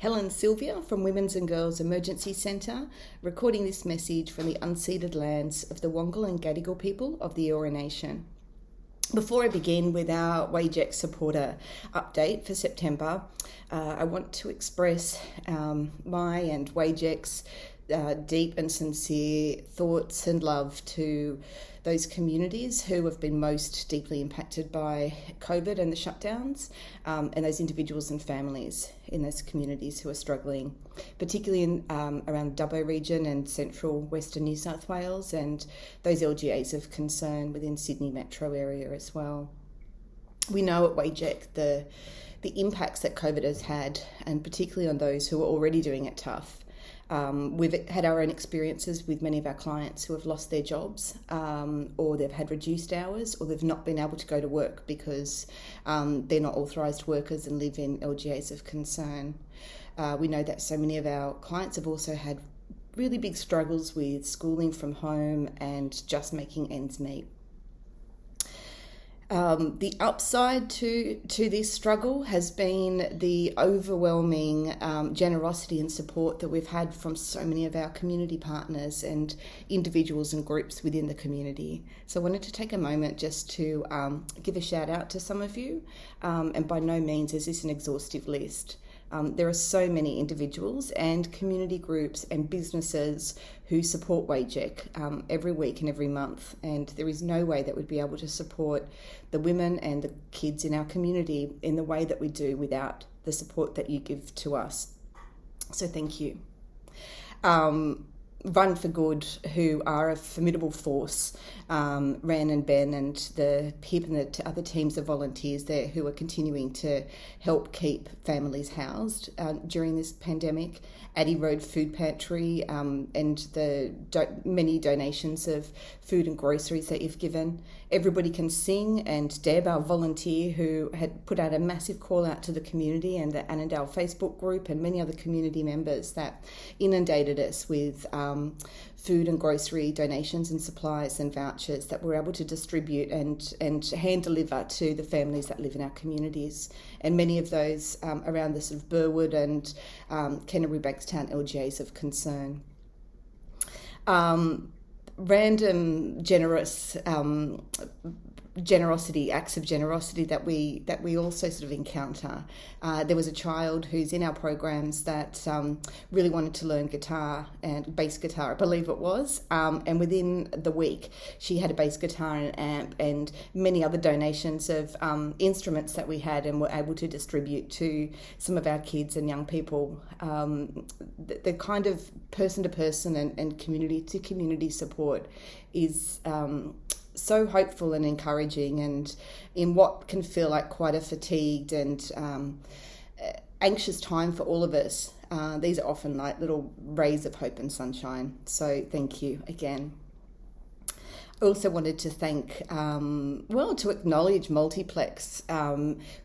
Helen and Silvia from Women's and Girls Emergency Centre, recording this message from the unceded lands of the Wangal and Gadigal people of the Eora Nation. Before I begin with our WageX supporter update for September, I want to express my and WageX deep and sincere thoughts and love to those communities who have been most deeply impacted by COVID and the shutdowns, and those individuals and families in those communities who are struggling, particularly in around the Dubbo region and central western New South Wales, and those LGAs of concern within Sydney metro area as well. We know at WageX the impacts that COVID has had, and particularly on those who are already doing it tough. We've had our own experiences with many of our clients who have lost their jobs, or they've had reduced hours, or they've not been able to go to work because they're not authorised workers and live in LGAs of concern. We know that so many of our clients have also had really big struggles with schooling from home and just making ends meet. The upside to this struggle has been the overwhelming generosity and support that we've had from so many of our community partners and individuals and groups within the community. So I wanted to take a moment just to give a shout out to some of you, and by no means is this an exhaustive list. There are so many individuals and community groups and businesses who support WageX every week and every month, and there is no way that we'd be able to support the women and the kids in our community in the way that we do without the support that you give to us. So thank you. Run for Good, who are a formidable force, Ran and Ben and the PIP and the other teams of volunteers there who are continuing to help keep families housed during this pandemic. Addie Road Food Pantry and the many donations of food and groceries that you've given. Everybody Can Sing and Deb, our volunteer, who had put out a massive call out to the community, and the Annandale Facebook group and many other community members that inundated us with food and grocery donations and supplies and vouchers that we're able to distribute and hand deliver to the families that live in our communities. And many of those around the sort of Burwood and Canterbury Bankstown LGAs of concern. Random generous acts of generosity that we also sort of encounter. There was a child who's in our programs that really wanted to learn guitar, and bass guitar, I believe it was, and within the week she had a bass guitar and an amp and many other donations of instruments that we had and were able to distribute to some of our kids and young people. The kind of person-to-person and community-to-community support is so hopeful and encouraging, and in what can feel like quite a fatigued and anxious time for all of us, these are often like little rays of hope and sunshine. So thank you again. I also wanted to thank, to acknowledge Multiplex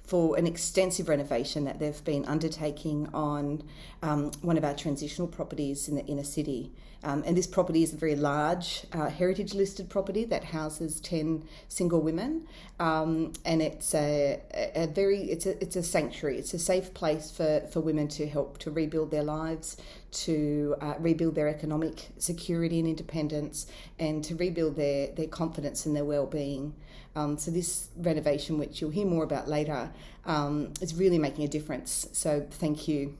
for an extensive renovation that they've been undertaking on one of our transitional properties in the inner city. And this property is a very large heritage listed property that houses 10 single women, and it's it's a sanctuary. It's a safe place for women to help to rebuild their lives, to rebuild their economic security and independence, and to rebuild their confidence and their well-being. So this renovation, which you'll hear more about later, is really making a difference. So thank you.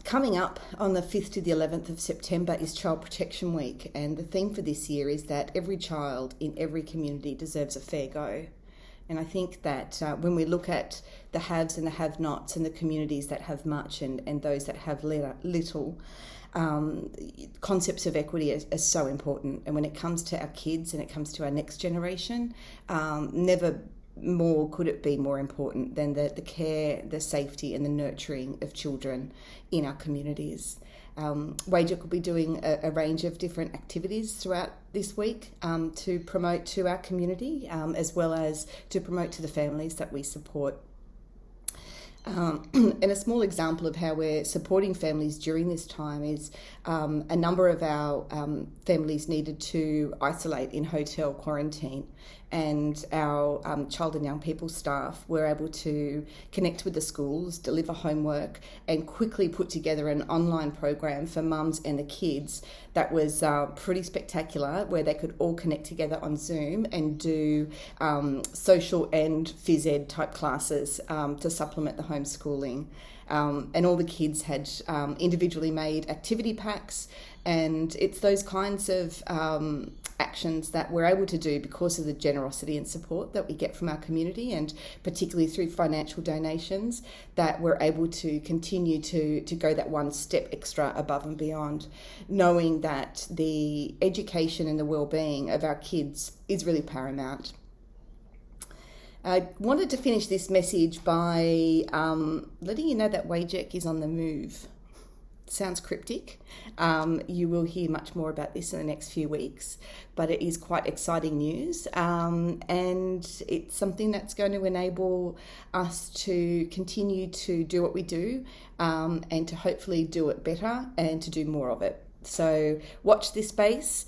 Coming up on the 5th to the 11th of September is Child Protection Week, and the theme for this year is that every child in every community deserves a fair go. And I think that when we look at the haves and the have-nots and the communities that have much and those that have little, concepts of equity are so important. And when it comes to our kids and it comes to our next generation, never more could it be more important than the care, the safety and the nurturing of children in our communities. WageX will be doing a range of different activities throughout this week to promote to our community, as well as to promote to the families that we support. And a small example of how we're supporting families during this time is a number of our families needed to isolate in hotel quarantine, and our child and young people staff were able to connect with the schools, deliver homework, and quickly put together an online program for mums and the kids that was pretty spectacular, where they could all connect together on Zoom and do social and phys ed type classes to supplement the homeschooling. And all the kids had individually made activity packs, and it's those kinds of actions that we're able to do because of the generosity and support that we get from our community, and particularly through financial donations, that we're able to continue to go that one step extra above and beyond, knowing that the education and the well-being of our kids is really paramount. I wanted to finish this message by letting you know that WAJEC is on the move. Sounds cryptic. You will hear much more about this in the next few weeks, but it is quite exciting news, and it's something that's going to enable us to continue to do what we do, and to hopefully do it better and to do more of it. So watch this space.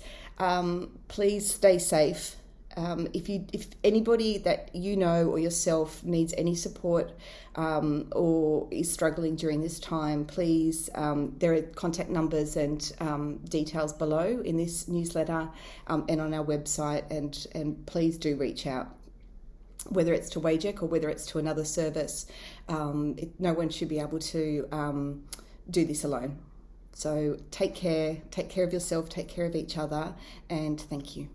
Please stay safe. If anybody that you know or yourself needs any support or is struggling during this time, please, there are contact numbers and details below in this newsletter and on our website, and please do reach out, whether it's to WAJEC or whether it's to another service. No one should be able to do this alone. So take care of yourself, take care of each other, and thank you.